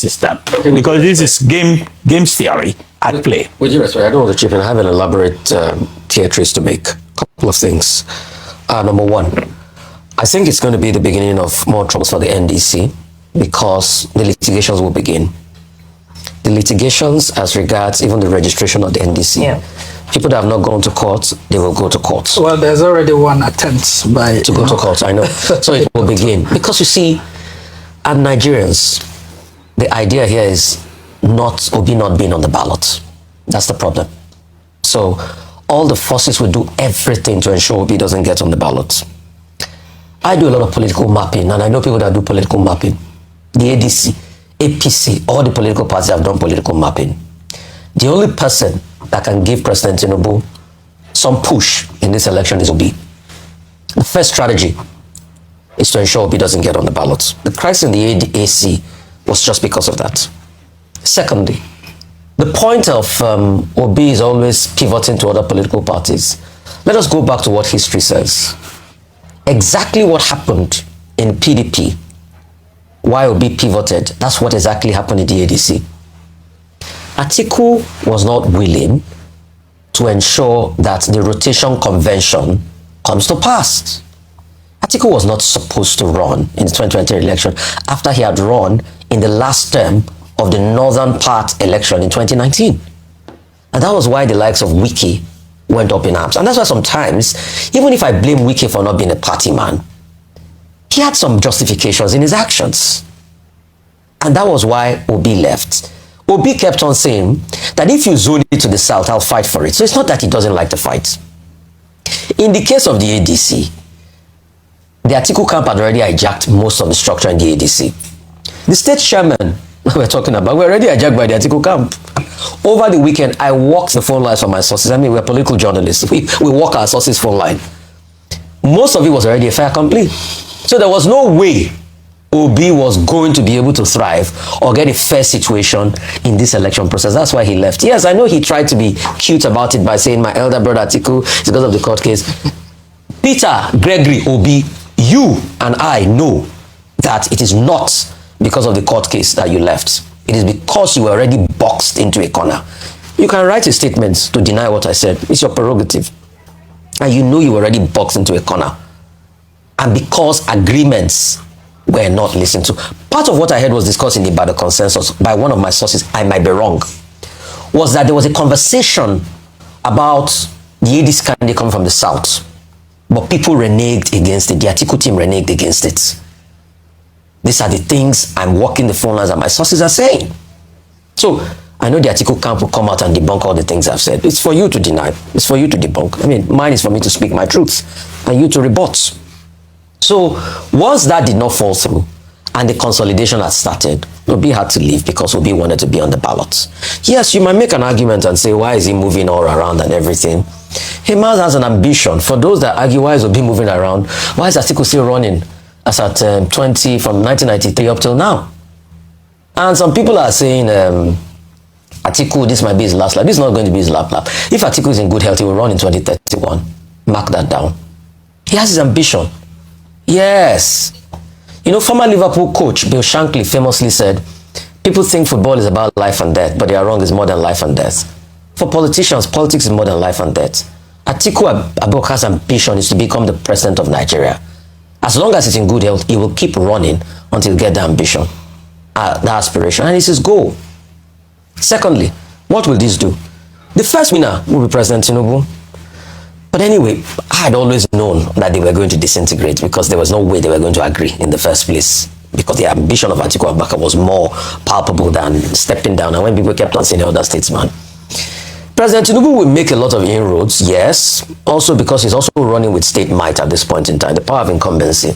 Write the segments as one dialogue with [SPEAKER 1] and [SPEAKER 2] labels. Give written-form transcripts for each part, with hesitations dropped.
[SPEAKER 1] system, because this is game theory at play.
[SPEAKER 2] With your respect, I don't want to chip in. I have an elaborate theatres to make. A couple of things. Number one, I think it's going to be the beginning of more troubles for the NDC, because the litigations will begin. The litigations as regards even the registration of the NDC.
[SPEAKER 3] Yeah.
[SPEAKER 2] People that have not gone to court, they will go to court.
[SPEAKER 3] Well, there's already one attempt to
[SPEAKER 2] go to court, I know. So it will begin. Because you see, as Nigerians, the idea here is Obi not being on the ballot. That's the problem. So all the forces will do everything to ensure Obi doesn't get on the ballot. I do a lot of political mapping, and I know people that do political mapping. The ADC, APC, all the political parties have done political mapping. The only person that can give President Tinubu some push in this election is Obi. The first strategy is to ensure Obi doesn't get on the ballot. The crisis in the ADC was just because of that. Secondly, the point of Obi is always pivoting to other political parties. Let us go back to what history says. Exactly what happened in PDP, why Obi pivoted, that's what exactly happened in the ADC. Atiku was not willing to ensure that the rotation convention comes to pass. Atiku was not supposed to run in the 2020 election after he had run in the last term of the northern part election in 2019. And that was why the likes of Wiki went up in arms. And that's why sometimes, even if I blame Wiki for not being a party man, he had some justifications in his actions. And that was why Obi left. Obi kept on saying that if you zone it to the south, I'll fight for it. So it's not that he doesn't like to fight. In the case of the ADC, the Atiku camp had already hijacked most of the structure in the ADC. The state chairman we're talking about, we're already hijacked by the Atiku camp. Over the weekend, I walked the phone lines for my sources. I mean, we're political journalists. We walk our sources' phone line. Most of it was already a fait accompli. So there was no way Obi was going to be able to thrive or get a fair situation in this election process. That's why he left. Yes, I know he tried to be cute about it by saying my elder brother Atiku is because of the court case. Peter, Gregory, Obi, you and I know that it is not because of the court case that you left. It is because you were already boxed into a corner. You can write a statement to deny what I said. It's your prerogative. And you know you were already boxed into a corner. And because agreements were not listened to. Part of what I heard was discussed in the Ibadan consensus by one of my sources, I might be wrong, was that there was a conversation about the ADC candidate coming from the south. But people reneged against it. The Atiku team reneged against it. These are the things I'm walking the phone lines and my sources are saying. So I know the Atiku camp will come out and debunk all the things I've said. It's for you to deny. It's for you to debunk. I mean, mine is for me to speak my truth and you to rebut. So once that did not fall through and the consolidation had started, Obi had to leave because Obi wanted to be on the ballot. Yes, you might make an argument and say, why is he moving all around and everything? He has an ambition. For those that argue, why is Obi moving around? Why is Atiku still running as at 20 from 1993 up till now? And some people are saying, Atiku, this might be his last lap. This is not going to be his last lap. If Atiku is in good health, he will run in 2031. Mark that down. He has his ambition. Yes. You know, former Liverpool coach Bill Shankly famously said, people think football is about life and death, but they are wrong. It's more than life and death. For politicians, politics is more than life and death. Atiku Abubakar's ambition is to become the president of Nigeria. As long as he's in good health, he will keep running until he gets the ambition, the aspiration, and it's his goal. Secondly, what will this do? The first winner will be President Tinubu. But anyway, I had always known that they were going to disintegrate because there was no way they were going to agree in the first place, because the ambition of Atiku Abubakar was more palpable than stepping down. And when people kept on saying the other statesman, President Tinubu will make a lot of inroads, yes, also because he's also running with state might at this point in time, the power of incumbency.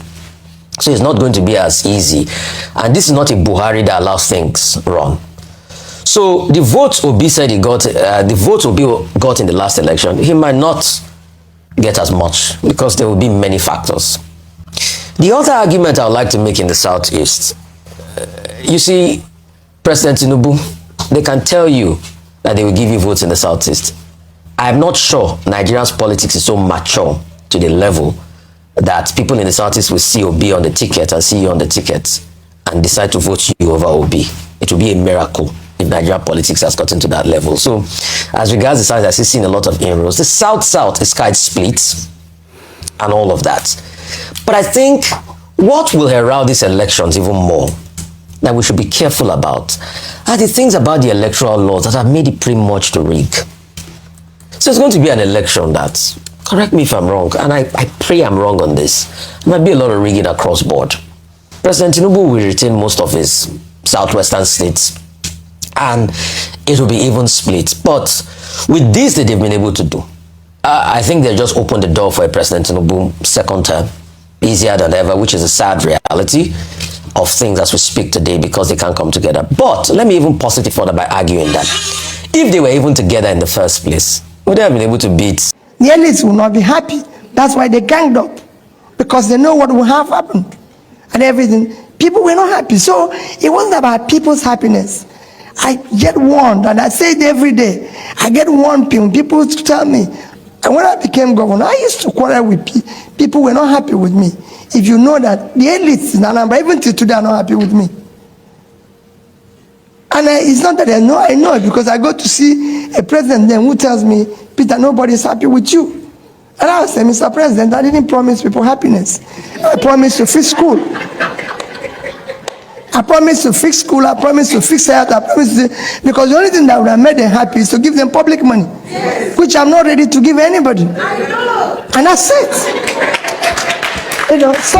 [SPEAKER 2] So it's not going to be as easy. And this is not a Buhari that allows things run. So the votes Obi said he got, the votes Obi got in the last election, he might not get as much because there will be many factors. The other argument I would like to make in the Southeast, you see, President Tinubu, they can tell you that they will give you votes in the Southeast. I'm not sure Nigeria's politics is so mature to the level that people in the Southeast will see Obi on the ticket and see you on the ticket and decide to vote you over Obi. it will be a miracle if Nigerian politics has gotten to that level. So, as regards the South, I see seen a lot of inroads. The South is quite split and all of that. But I think what will herald these elections even more that we should be careful about are the things about the electoral laws that have made it pretty much to rig. So it's going to be an election that, correct me if I'm wrong, and I pray I'm wrong on this, there might be a lot of rigging across board. President Tinubu will retain most of his southwestern states, and it will be even split. But with this that they've been able to do, I think they just opened the door for a President Tinubu second term, easier than ever, which is a sad reality of things as we speak today because they can't come together. But let me even pause it further by arguing that if they were even together in the first place, would they have been able to beat?
[SPEAKER 4] The elites will not be happy. That's why they ganged up, because they know what will have happened and everything. People were not happy. So it wasn't about people's happiness. I get warned, and I say it every day. I get warned. People tell me, and when I became governor, I used to quarrel with people who were not happy with me. If you know that the elites in Anambra, even till today, are not happy with me. And it's not that I know it, because I go to see a president then who tells me, Peter, nobody's happy with you. And I say, Mr. President, I didn't promise people happiness. I promised to fix school. I promised to fix school. I promised to fix health. I promised to, because the only thing that would have made them happy is to give them public money, yes, which I'm not ready to give anybody. And that's it. So